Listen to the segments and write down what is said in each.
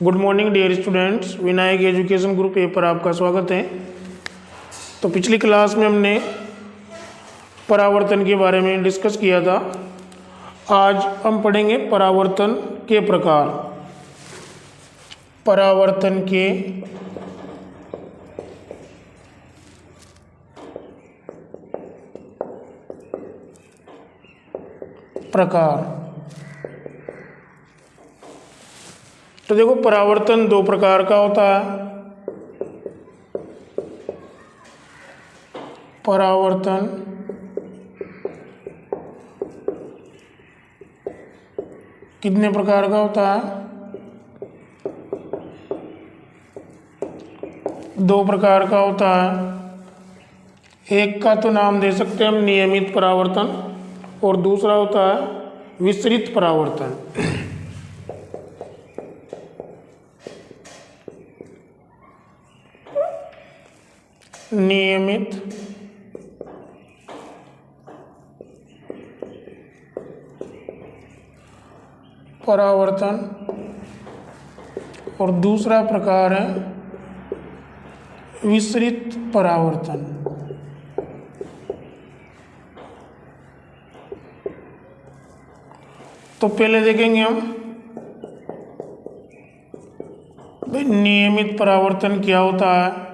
Good morning dear students, Vinayak education group ए पर आपका स्वागत है। तो पिछली क्लास में हमने परावर्तन के बारे में डिस्कस किया था। आज हम पढ़ेंगे परावर्तन के प्रकार। परावर्तन के प्रकार। तो देखो, परावर्तन दो प्रकार का होता है। परावर्तन कितने प्रकार का होता है? दो प्रकार का होता है। एक का तो नाम दे सकते हैं हम नियमित परावर्तन, और दूसरा होता है विसरित परावर्तन। नियमित परावर्तन और दूसरा प्रकार है विसरित परावर्तन। तो पहले देखेंगे हम भाई नियमित परावर्तन क्या होता है।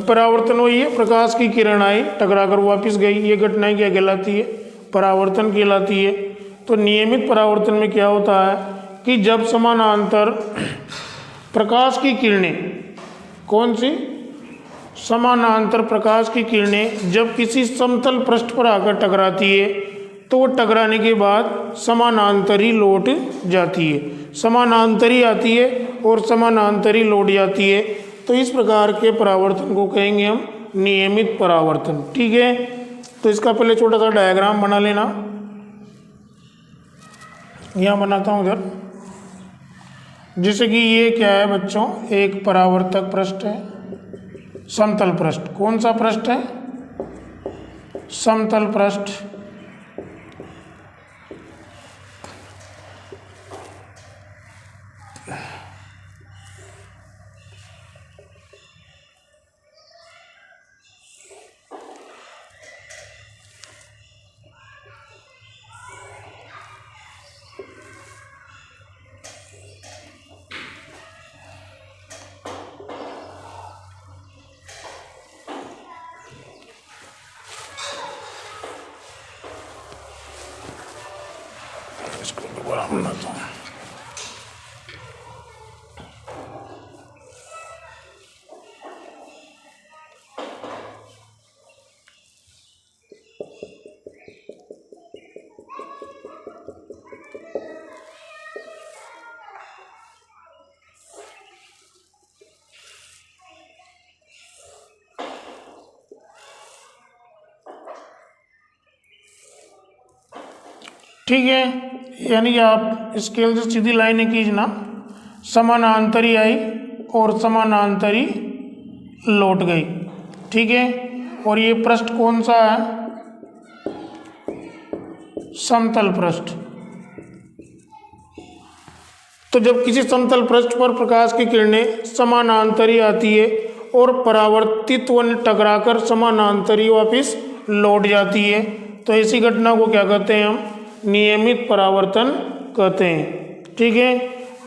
परावर्तन वही है, प्रकाश की किरण आई, टकराकर वापस गई, ये घटनाएं क्या कहलाती है? परावर्तन कहलाती है। तो नियमित परावर्तन में क्या होता है कि जब समानांतर प्रकाश की किरणें, कौन सी? समानांतर प्रकाश की किरणें जब किसी समतल पृष्ठ पर आकर टकराती है तो वो टकराने के बाद समानांतरी लौट जाती है। समानांतरी आती है और समानांतरी लौट जाती है। तो इस प्रकार के परावर्तन को कहेंगे हम नियमित परावर्तन। ठीक है, तो इसका पहले छोटा सा डायग्राम बना लेना। यहाँ बनाता हूँ इधर। जैसे कि ये क्या है बच्चों, एक परावर्तक पृष्ठ है, समतल पृष्ठ। कौन सा पृष्ठ है? समतल पृष्ठ। बनाता हूँ। ठीक है, यानी आप स्केल से सीधी लाइनें खींचना। समानांतरी आई और समानांतरी लौट गई। ठीक है, और ये पृष्ठ कौन सा है? समतल पृष्ठ। तो जब किसी समतल पृष्ठ पर प्रकाश की किरणें समानांतरी आती है और परावर्तित व टकराकर समानांतरी वापस लौट जाती है, तो ऐसी घटना को क्या कहते हैं हम? नियमित परावर्तन कहते हैं। ठीक है,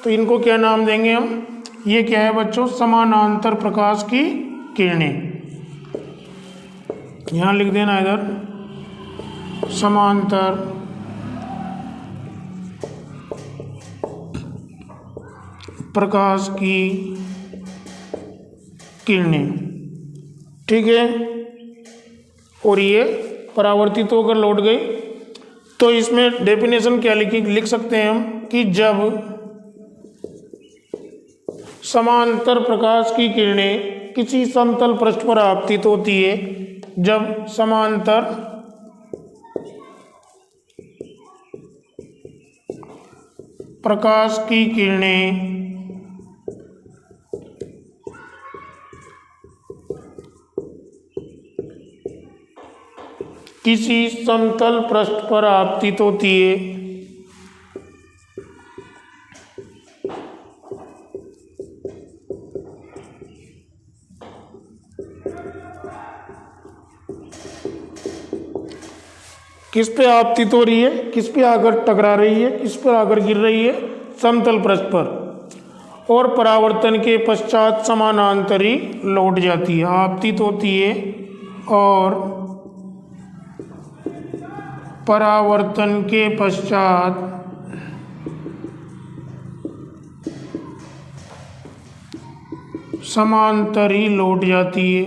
तो इनको क्या नाम देंगे हम? ये क्या है बच्चों? समानांतर प्रकाश की किरणें। यहाँ लिख देना इधर, समांतर प्रकाश की किरणें। ठीक है, और ये परावर्तित होकर लौट गई। तो इसमें डेफिनेशन क्या लिख सकते हैं हम कि जब समांतर प्रकाश की किरणें किसी समतल पृष्ठ पर आपतित होती है, जब समांतर प्रकाश की किरणें किसी समतल पृष्ठ पर आपतित होती है। किस पे आपतित हो रही है, किस पे आकर टकरा रही है, किस पर आकर गिर रही है, समतल पृष्ठ पर, और परावर्तन के पश्चात समानांतरी लौट जाती है। आपतित होती है और परावर्तन के पश्चात समांतरी लौट जाती है।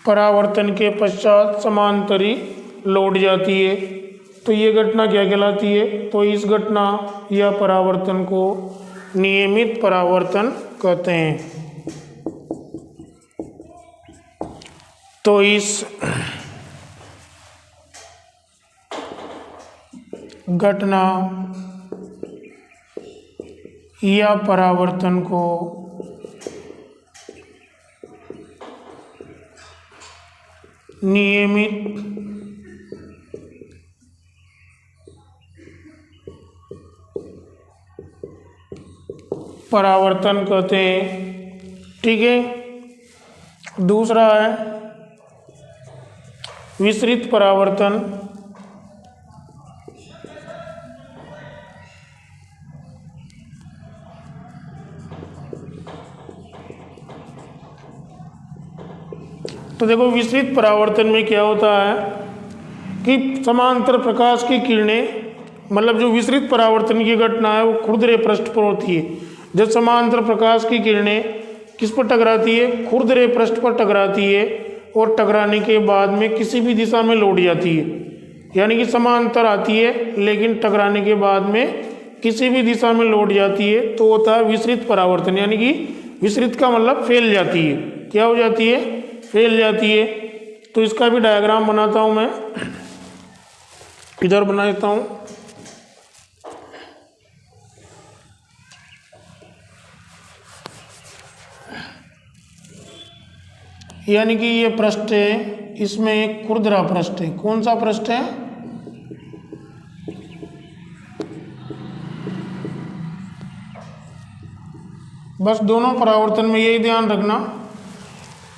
परावर्तन के पश्चात समांतरी लौट जाती है। तो ये घटना क्या कहलाती है? तो इस घटना या परावर्तन को नियमित परावर्तन कहते हैं। तो इस घटना या परावर्तन को नियमित परावर्तन कहते हैं। ठीक है। दूसरा है विसरित परावर्तन। तो देखो, विसरित परावर्तन में क्या होता है कि समांतर प्रकाश की किरणें, मतलब जो विसरित परावर्तन की घटना है वो खुरदरे पृष्ठ पर होती है। जब समांतर प्रकाश की किरणें किस पर टकराती है? खुरदरे पृष्ठ पर टकराती है, और टकराने के बाद में किसी भी दिशा में लौट जाती है। यानी कि समांतर आती है लेकिन टकराने के बाद में किसी भी दिशा में लौट जाती है, तो होता है विसरित परावर्तन। यानी कि विसरित का मतलब फैल जाती है। क्या हो जाती है? फैल जाती है। तो इसका भी डायग्राम बनाता हूँ मैं, इधर बना देता हूँ। यानी कि ये पृष्ठ है, इसमें एक खुरदरा पृष्ठ है। कौन सा पृष्ठ है? बस दोनों परावर्तन में यही ध्यान रखना,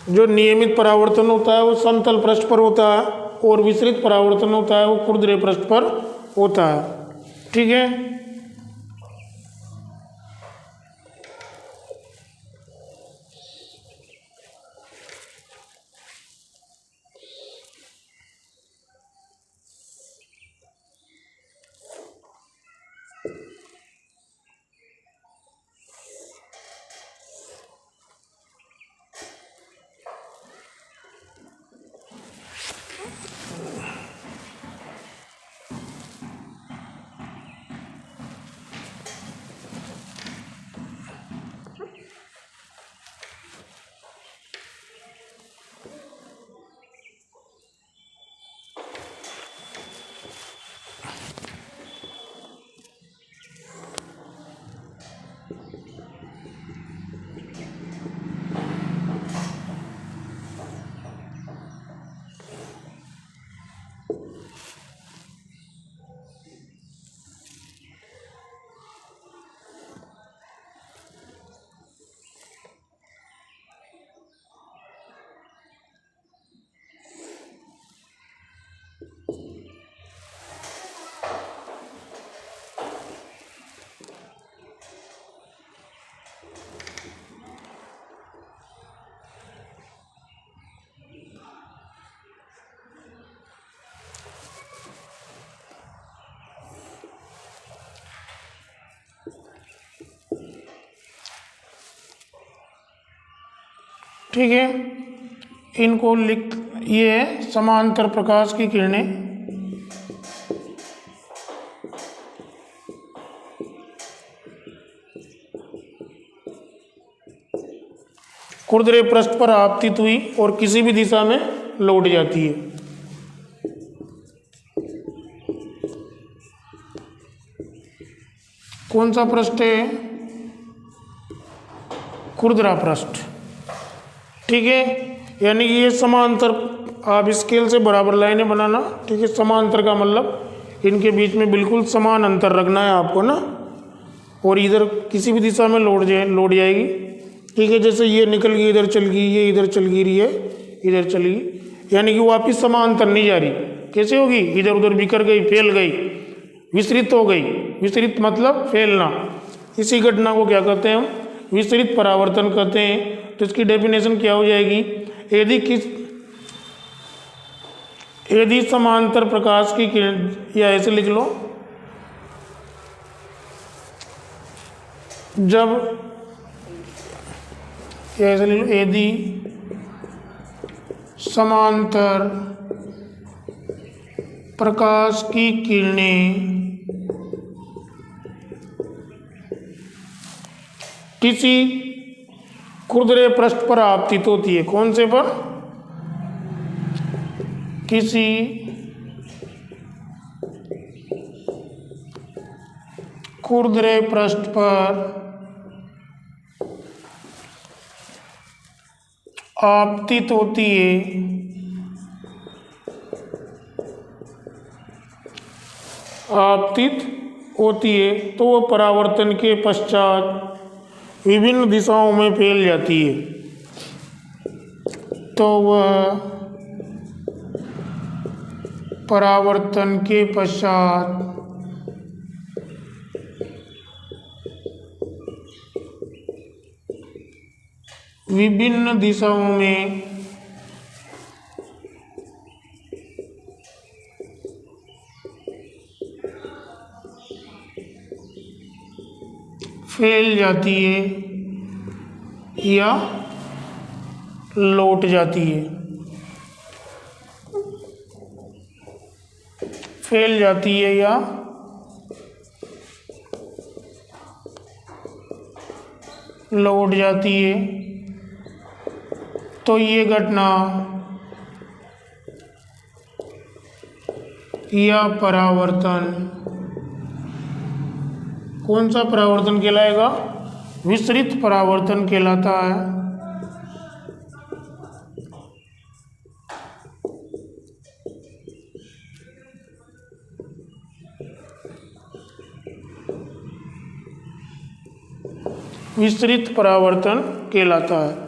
जो नियमित परावर्तन होता है वो समतल पृष्ठ पर होता है, और विसरित परावर्तन होता है वो खुरदरे पृष्ठ पर होता है। ठीक है। ठीक है, इनको लिख, ये है समांतर प्रकाश की किरणें। खुरदरे पृष्ठ पर आपतित हुई और किसी भी दिशा में लौट जाती है। कौन सा पृष्ठ है? खुरदरा पृष्ठ। ठीक है, यानी कि ये समांतर, आप स्केल से बराबर लाइनें बनाना। ठीक है, समांतर का मतलब इनके बीच में बिल्कुल समान अंतर रखना है आपको ना, और इधर किसी भी दिशा में लोड जाएगी। ठीक है, जैसे ये निकल गई इधर चल गई, ये इधर चल गई, ये इधर चली गई, यानी कि वापिस समांतर नहीं जा रही। कैसे होगी? इधर उधर बिखर गई, फैल गई, विस्तृत हो गई। विस्तृत मतलब फैलना। इसी घटना को क्या कहते हैं हम? विस्तृत परावर्तन कहते हैं। तो इसकी डेफिनेशन क्या हो जाएगी? यदि समांतर प्रकाश की किरण, या ऐसे लिख लो, जब, ऐसे लिख लो, यदि समांतर प्रकाश की किरणें किसी खुरदरे पृष्ठ पर आपतित होती है। कौन से पर? किसी खुरदरे पृष्ठ पर आपतित होती है, आपतित होती है, तो वह परावर्तन के पश्चात विभिन्न दिशाओं में फैल जाती है। तो वह परावर्तन के पश्चात विभिन्न दिशाओं में फैल जाती है या लौट जाती है। फैल जाती है या लौट जाती है। तो ये घटना या परावर्तन, कौन सा परावर्तन कहलाएगा? विस्तृत परावर्तन कहलाता है। विस्तृत परावर्तन कहलाता है।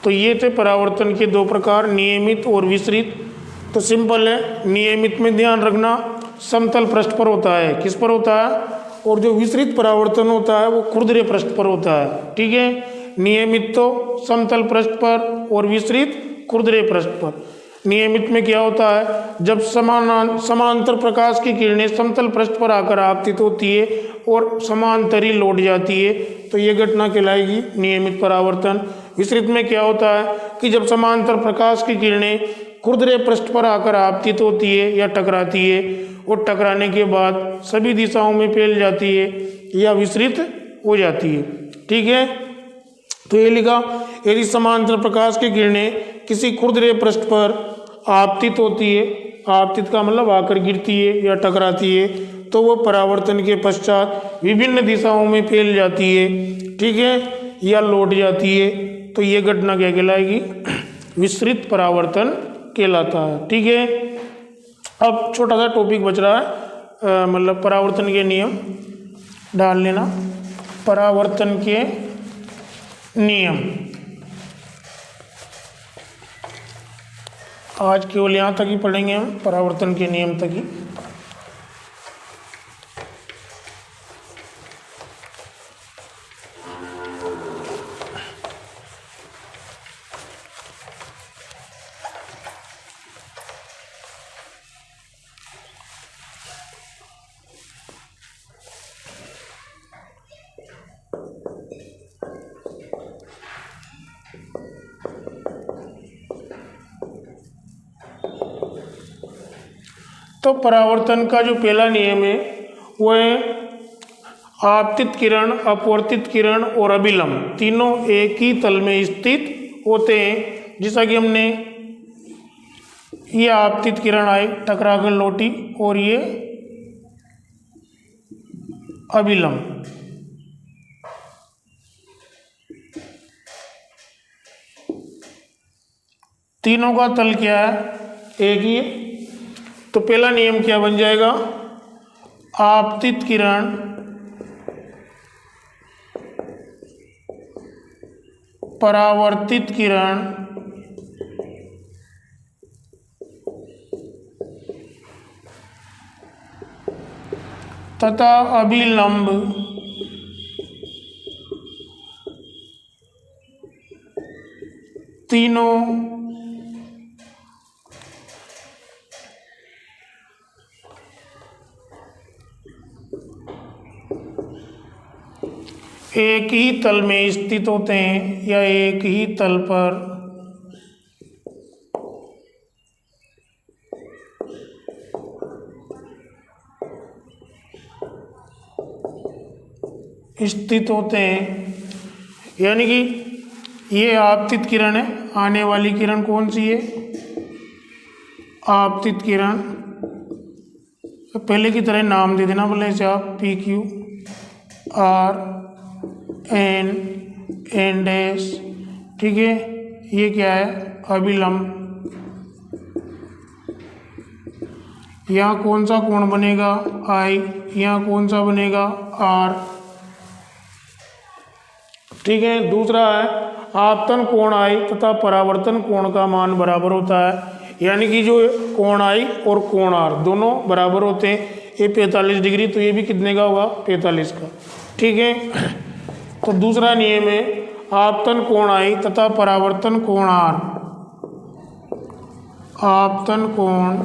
तो ये थे परावर्तन के दो प्रकार, नियमित और विस्तृत। तो सिंपल है, नियमित में ध्यान रखना समतल पृष्ठ पर होता है। किस पर होता है? और जो विस्तृत परावर्तन होता है वो खुरदरे पृष्ठ पर होता है। ठीक है, नियमित तो समतल पृष्ठ पर और विस्तृत खुरदरे पृष्ठ पर। नियमित में क्या होता है? जब समांतर प्रकाश की किरणें समतल पृष्ठ पर आकर आपतित होती है और समांतरी लौट जाती है, तो ये घटना कहलाएगी नियमित परावर्तन। विस्तृत में क्या होता है कि जब समांतर प्रकाश की किरणें खुरदरे पृष्ठ पर आकर आपतित होती है या टकराती है, और टकराने के बाद सभी दिशाओं में फैल जाती है या विस्तृत हो जाती है। ठीक है, तो ये लिखा, यदि समांतर प्रकाश की किरणें किसी खुरदरे पृष्ठ पर आपतित होती है, आपतित का मतलब आकर गिरती है या टकराती है, तो वह परावर्तन के पश्चात विभिन्न दिशाओं में फैल जाती है। ठीक है, या लौट जाती है। तो ये घटना क्या कहलाएगी? विस्तृत परावर्तन कहलाता है। ठीक है, अब छोटा सा टॉपिक बच रहा है, मतलब परावर्तन के नियम डाल लेना। परावर्तन के नियम आज केवल यहाँ तक ही पढ़ेंगे हम, परावर्तन के नियम तक ही। तो परावर्तन का जो पहला नियम है वो है आपतित किरण, अपवर्तित किरण और अभिलंब तीनों एक ही तल में स्थित होते हैं। जैसा कि हमने, ये आपतित किरण आई, टकरा कर लौटी, और ये अभिलंब। तीनों का तल क्या है? एक ही है। तो पहला नियम क्या बन जाएगा? आपतित किरण परावर्तित किरण तथा अभिलंब तीनों एक ही तल में स्थित होते हैं या एक ही तल पर स्थित होते हैं। यानी कि ये आपतित किरण है, आने वाली किरण कौन सी है? आपतित किरण। तो पहले की तरह नाम दे देना, बोले इसे आप P Q R N N dash, ठीक है। ये क्या है? अभिलंब। यहाँ कौन सा कोण बनेगा? आई। यहाँ कौन सा बनेगा? आर, ठीक है। दूसरा है आपतन कोण आई तथा परावर्तन कोण का मान बराबर होता है। यानी कि जो कोण आई और कोण आर दोनों बराबर होते हैं। ये 45 डिग्री, तो ये भी कितने का होगा? 45 का, ठीक है। तो दूसरा नियम है आपतन कोण आई तथा परावर्तन कोण आर। आपतन कोण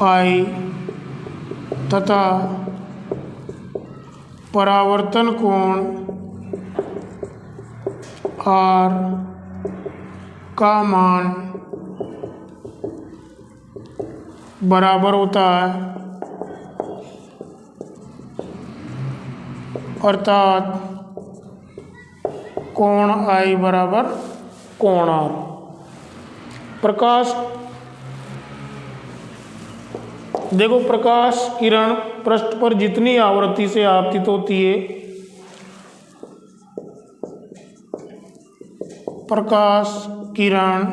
आई तथा परावर्तन कोण आर का मान बराबर होता है, अर्थात कोण आई बराबर कोण आर। प्रकाश, देखो प्रकाश किरण पृष्ठ पर जितनी आवृत्ति से आपतित होती है, प्रकाश किरण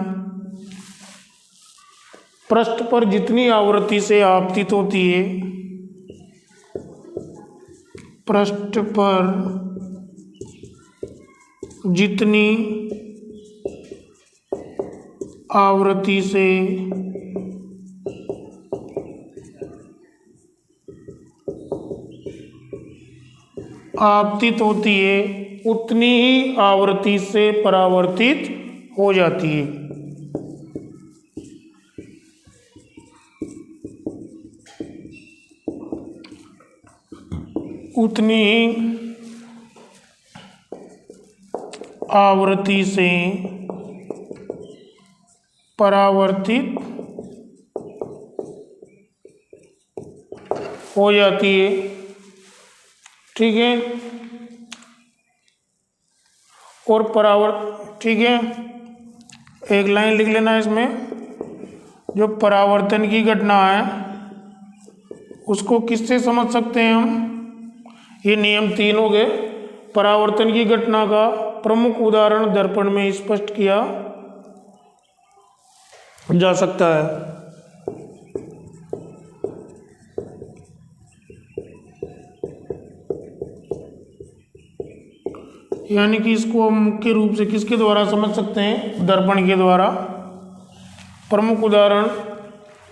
पृष्ठ पर जितनी आवृत्ति से आपतित होती है, पृष्ठ पर जितनी आवृत्ति से आपतित होती है, उतनी ही आवृत्ति से परावर्तित हो जाती है। उतनी ही आवृत्ति से परावर्तित हो जाती है, ठीक है। और ठीक है, एक लाइन लिख लेना इसमें। जो परावर्तन की घटना है उसको किससे समझ सकते हैं हम? ये नियम 3 हो गए। परावर्तन की घटना का प्रमुख उदाहरण दर्पण में स्पष्ट किया जा सकता है। यानी कि इसको हम मुख्य रूप से किसके द्वारा समझ सकते हैं? दर्पण के द्वारा। प्रमुख उदाहरण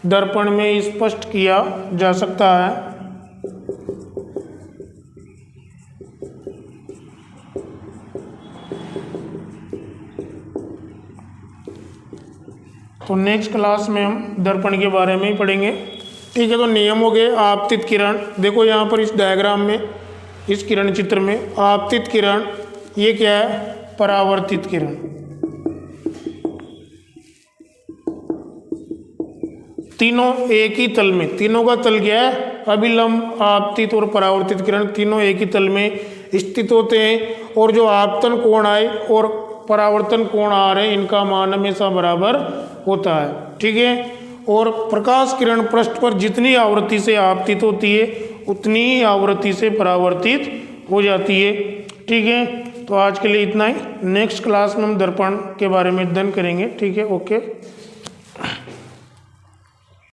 दर्पण में स्पष्ट किया जा सकता है। तो नेक्स्ट क्लास में हम दर्पण के बारे में ही पढ़ेंगे, ठीक है। तो नियम हो गए आपतित किरण। देखो यहाँ पर इस डायग्राम में, इस किरण चित्र में आपतित किरण, ये क्या है? परावर्तित किरण। तीनों एक ही तल में, तीनों का तल क्या है? अभिलंब, आपतित और परावर्तित किरण तीनों एक ही तल में स्थित होते हैं। और जो आपतन कोण आए और परावर्तन कोण आ रहे हैं, इनका मान हमेशा बराबर होता है, ठीक है। और प्रकाश किरण पृष्ठ पर जितनी आवृत्ति से आपतित होती है, उतनी ही आवृत्ति से परावर्तित हो जाती है, ठीक है। तो आज के लिए इतना ही। नेक्स्ट क्लास में हम दर्पण के बारे में अध्ययन करेंगे। ठीक है, ओके।